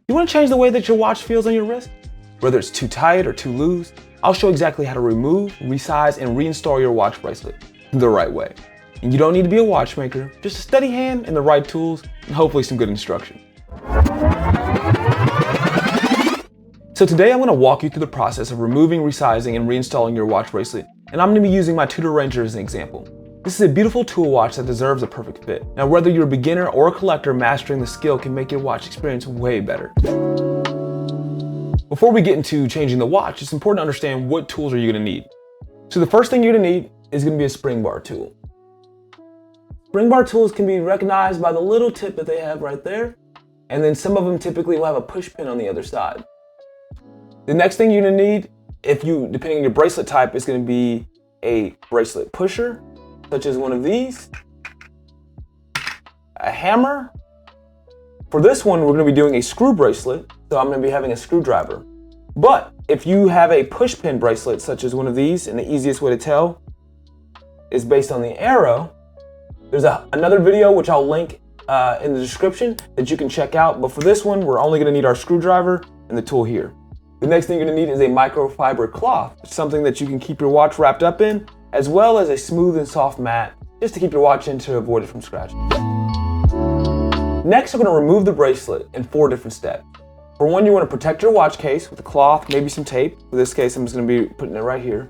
You want to change the way that your watch feels on your wrist? Whether it's too tight or too loose, I'll show exactly how to remove, resize, and reinstall your watch bracelet the right way. And you don't need to be a watchmaker, just a steady hand and the right tools, and hopefully some good instruction. So today I'm going to walk you through the process of removing, resizing, and reinstalling your watch bracelet, and I'm going to be using my Tudor Ranger as an example. This is a beautiful tool watch that deserves a perfect fit. Now, whether you're a beginner or a collector, mastering the skill can make your watch experience way better. Before we get into changing the watch, it's important to understand what tools are you going to need. So the first thing you're going to need is going to be a spring bar tool. Spring bar tools can be recognized by the little tip that they have right there, and then some of them typically will have a push pin on the other side. The next thing you're going to need, depending on your bracelet type, is going to be a bracelet pusher, such as one of these, a hammer. For this one, we're going to be doing a screw bracelet, so I'm going to be having a screwdriver. But if you have a push pin bracelet, such as one of these, and the easiest way to tell is based on the arrow, there's another video which I'll link in the description that you can check out. But for this one, we're only going to need our screwdriver and the tool here. The next thing you're going to need is a microfiber cloth, something that you can keep your watch wrapped up in, as well as a smooth and soft mat, just to keep your watch in to avoid it from scratching. Next, we're going to remove the bracelet in 4 different steps. For one, you want to protect your watch case with a cloth, maybe some tape. For this case, I'm just going to be putting it right here.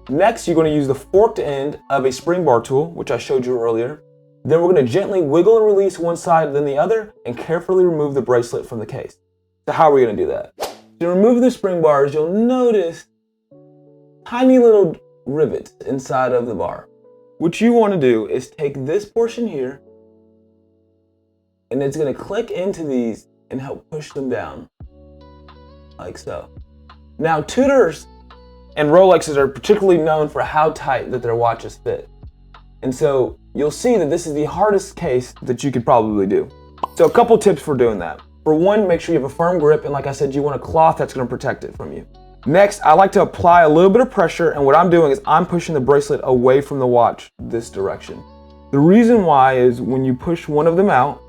Next, you're going to use the forked end of a spring bar tool, which I showed you earlier. Then we're going to gently wiggle and release one side then the other and carefully remove the bracelet from the case. So how are we going to do that? To remove the spring bars, you'll notice tiny little rivets inside of the bar. What you want to do is take this portion here, and it's going to click into these and help push them down, like so. Now, Tudors and Rolexes are particularly known for how tight that their watches fit. And so you'll see that this is the hardest case that you could probably do. So a couple tips for doing that. For one, make sure you have a firm grip, and like I said, you want a cloth that's going to protect it from you. Next, I like to apply a little bit of pressure, and what I'm doing is I'm pushing the bracelet away from the watch this direction. The reason why is when you push one of them out,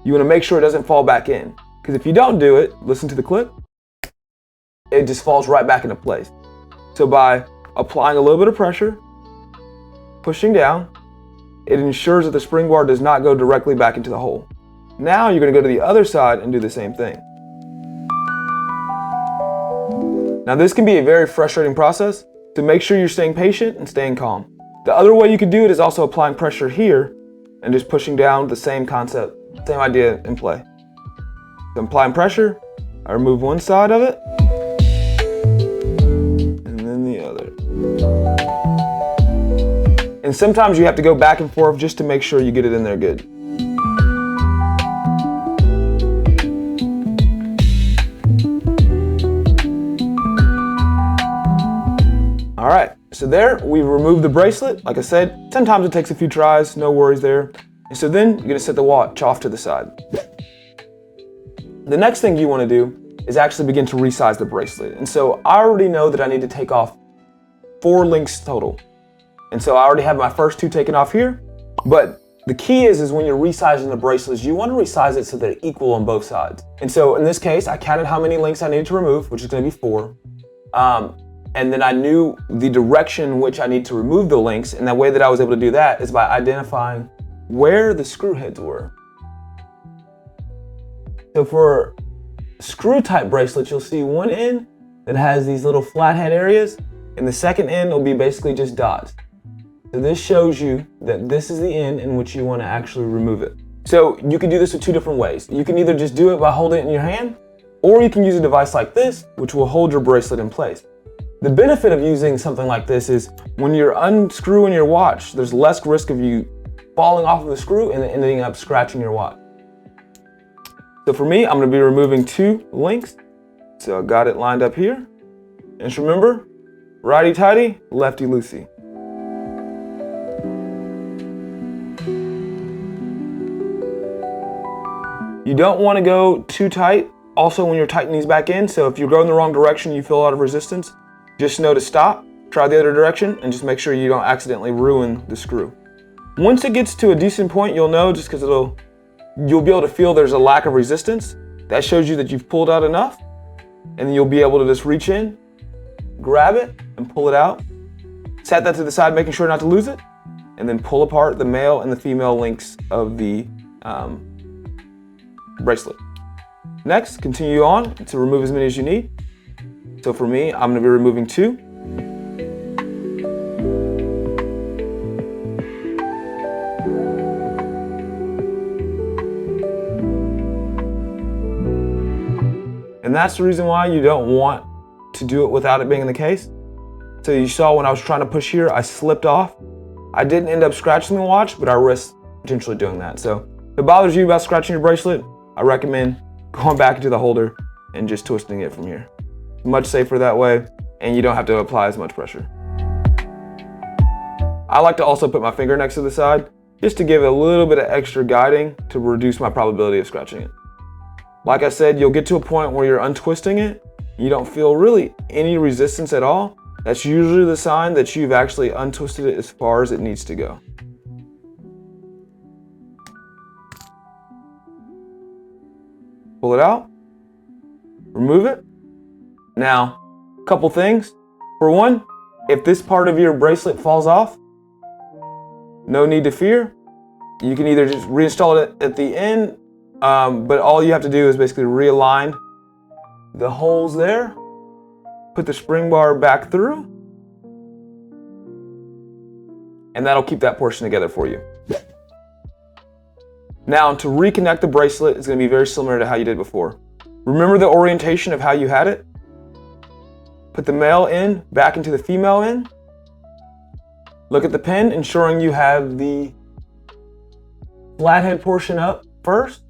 you want to make sure it doesn't fall back in. Because if you don't do it, listen to the click, it just falls right back into place. So by applying a little bit of pressure, pushing down, it ensures that the spring bar does not go directly back into the hole. Now you're going to go to the other side and do the same thing. Now this can be a very frustrating process, so make sure you're staying patient and staying calm. The other way you could do it is also applying pressure here and just pushing down, the same concept, same idea in play. So I'm applying pressure, I remove one side of it, and then the other. And sometimes you have to go back and forth just to make sure you get it in there good. All right, so there we've removed the bracelet. Like I said, sometimes it takes a few tries, no worries there. And so then you're gonna set the watch off to the side. The next thing you wanna do is actually begin to resize the bracelet. And so I already know that I need to take off 4 links total. And so I already have my first 2 taken off here, but the key is when you're resizing the bracelets, you wanna resize it so they're equal on both sides. And so in this case, I counted how many links I needed to remove, which is gonna be 4. And then I knew the direction in which I need to remove the links, and the way that I was able to do that is by identifying where the screw heads were. So for screw type bracelets, you'll see one end that has these little flathead areas, and the second end will be basically just dots. So this shows you that this is the end in which you want to actually remove it. So you can do this in 2 different ways. You can either just do it by holding it in your hand, or you can use a device like this, which will hold your bracelet in place. The benefit of using something like this is when you're unscrewing your watch, there's less risk of you falling off of the screw and ending up scratching your watch. So for me, I'm going to be removing 2 links. So I got it lined up here. And just remember, righty tighty, lefty loosey. You don't want to go too tight also when you're tightening these back in. So if you're going the wrong direction, you feel a lot of resistance, just know to stop, try the other direction, and just make sure you don't accidentally ruin the screw. Once it gets to a decent point, you'll know just because it'll you'll be able to feel there's a lack of resistance. That shows you that you've pulled out enough, and then you'll be able to just reach in, grab it, and pull it out. Set that to the side, making sure not to lose it, and then pull apart the male and the female links of the bracelet. Next, continue on to remove as many as you need. So for me, I'm gonna be removing 2. And that's the reason why you don't want to do it without it being in the case. So you saw when I was trying to push here, I slipped off. I didn't end up scratching the watch, but I risked potentially doing that. So if it bothers you about scratching your bracelet, I recommend going back into the holder and just twisting it from here. Much safer that way, and you don't have to apply as much pressure. I like to also put my finger next to the side, just to give it a little bit of extra guiding to reduce my probability of scratching it. Like I said, you'll get to a point where you're untwisting it, you don't feel really any resistance at all. That's usually the sign that you've actually untwisted it as far as it needs to go. Pull it out, remove it. Now, a couple things. For one, if this part of your bracelet falls off, no need to fear. You can either just reinstall it at the end, but all you have to do is basically realign the holes there, put the spring bar back through, and that'll keep that portion together for you. Now, to reconnect the bracelet is going to be very similar to how you did before. Remember the orientation of how you had it? Put the male end back into the female end. Look at the pin, ensuring you have the flathead portion up first.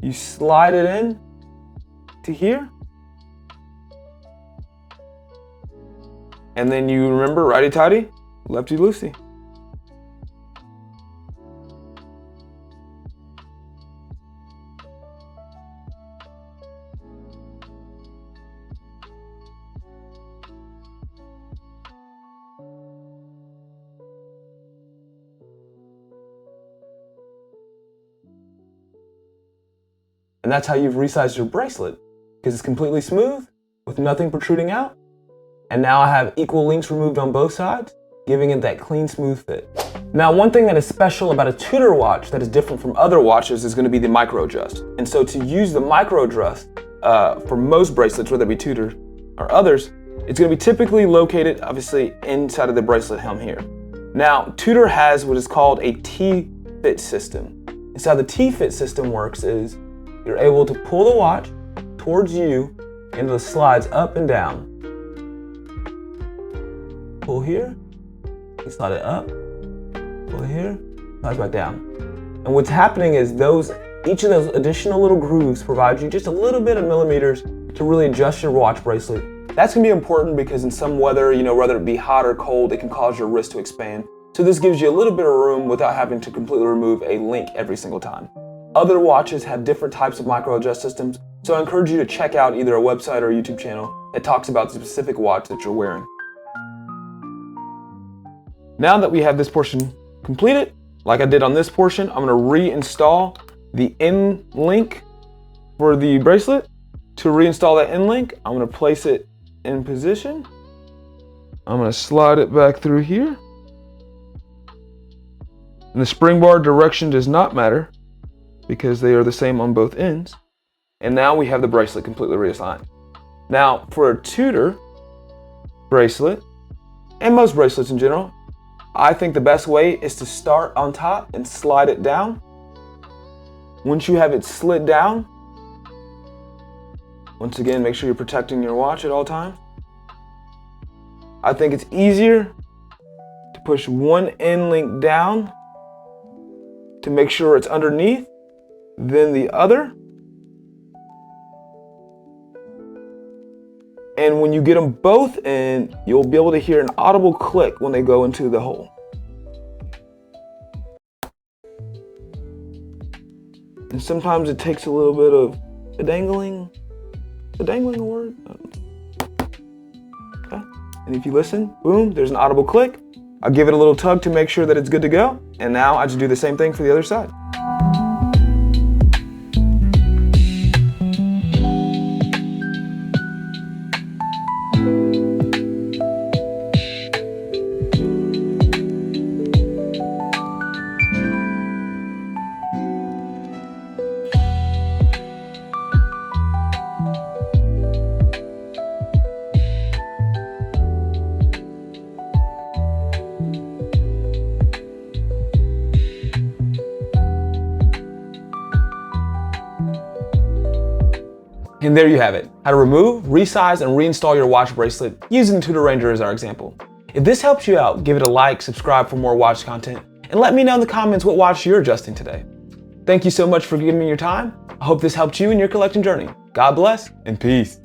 You slide it in to here. And then you remember righty-tighty, lefty-loosey. And that's how you've resized your bracelet, because it's completely smooth with nothing protruding out. And now I have equal links removed on both sides, giving it that clean, smooth fit. Now, one thing that is special about a Tudor watch that is different from other watches is going to be the micro adjust. And so to use the micro adjust for most bracelets, whether it be Tudor or others, it's going to be typically located, obviously, inside of the bracelet helm here. Now, Tudor has what is called a T-Fit system. And so how the T-Fit system works is you're able to pull the watch towards you and it slides up and down. Pull here, you slide it up, pull here, slide back down. And what's happening is each of those additional little grooves provide you just a little bit of millimeters to really adjust your watch bracelet. That's gonna be important because in some weather, whether it be hot or cold, it can cause your wrist to expand. So this gives you a little bit of room without having to completely remove a link every single time. Other watches have different types of micro adjust systems, so I encourage you to check out either a website or a YouTube channel that talks about the specific watch that you're wearing. Now that we have this portion completed, like I did on this portion, I'm going to reinstall the end link for the bracelet. To reinstall that end link, I'm going to place it in position. I'm going to slide it back through here. And the spring bar direction does not matter because they are the same on both ends. And now we have the bracelet completely reassigned. Now, for a Tudor bracelet, and most bracelets in general, I think the best way is to start on top and slide it down. Once you have it slid down, once again, make sure you're protecting your watch at all times. I think it's easier to push one end link down to make sure it's underneath than the other. And when you get them both in, you'll be able to hear an audible click when they go into the hole. And sometimes it takes a little bit of dangling a word. Okay. And if you listen, boom, there's an audible click. I'll give it a little tug to make sure that it's good to go. And now I just do the same thing for the other side. And there you have it, how to remove, resize, and reinstall your watch bracelet using the Tudor Ranger as our example. If this helps you out, give it a like, subscribe for more watch content, and let me know in the comments what watch you're adjusting today. Thank you so much for giving me your time. I hope this helped you in your collecting journey. God bless and peace.